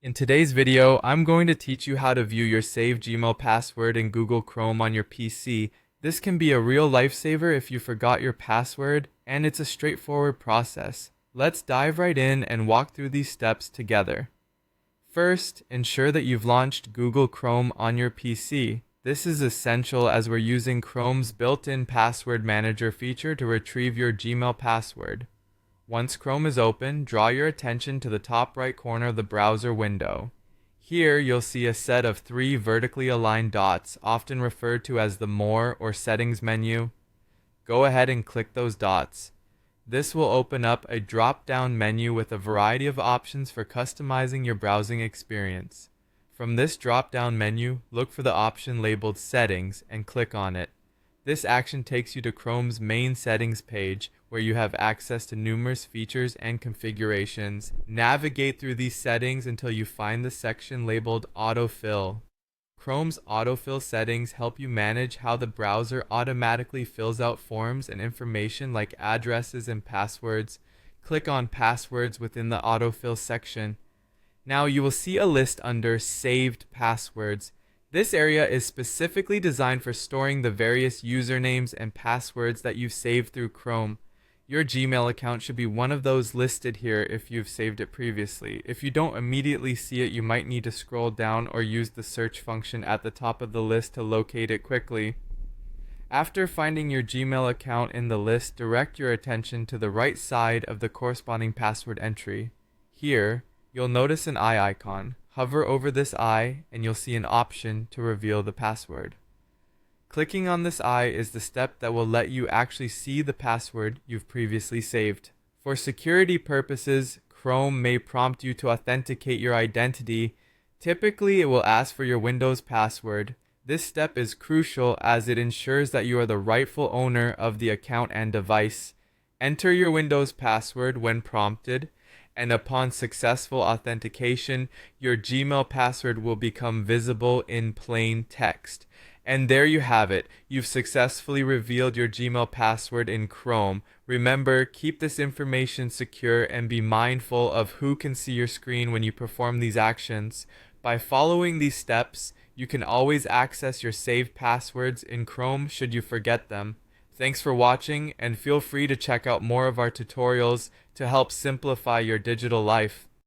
In today's video, I'm going to teach you how to view your saved Gmail password in Google Chrome on your PC. This can be a real lifesaver if you forgot your password, and it's a straightforward process. Let's dive right in and walk through these steps together. First, ensure that you've launched Google Chrome on your PC. This is essential as we're using Chrome's built-in password manager feature to retrieve your Gmail password. Once Chrome is open, draw your attention to the top right corner of the browser window. Here, you'll see a set of 3 vertically aligned dots, often referred to as the More or Settings menu. Go ahead and click those dots. This will open up a drop-down menu with a variety of options for customizing your browsing experience. From this drop-down menu, look for the option labeled Settings and click on it. This action takes you to Chrome's main settings page, where you have access to numerous features and configurations. Navigate through these settings until you find the section labeled Autofill. Chrome's autofill settings help you manage how the browser automatically fills out forms and information like addresses and passwords. Click on Passwords within the autofill section. Now you will see a list under Saved Passwords. This area is specifically designed for storing the various usernames and passwords that you've saved through Chrome. Your Gmail account should be one of those listed here if you've saved it previously. If you don't immediately see it, you might need to scroll down or use the search function at the top of the list to locate it quickly. After finding your Gmail account in the list, direct your attention to the right side of the corresponding password entry. Here, you'll notice an eye icon. Hover over this eye and you'll see an option to reveal the password. Clicking on this eye is the step that will let you actually see the password you've previously saved. For security purposes, Chrome may prompt you to authenticate your identity. Typically, it will ask for your Windows password. This step is crucial as it ensures that you are the rightful owner of the account and device. Enter your Windows password when prompted, and upon successful authentication, your Gmail password will become visible in plain text. And there you have it. You've successfully revealed your Gmail password in Chrome. Remember, keep this information secure and be mindful of who can see your screen when you perform these actions. By following these steps, you can always access your saved passwords in Chrome should you forget them. Thanks for watching, and feel free to check out more of our tutorials to help simplify your digital life.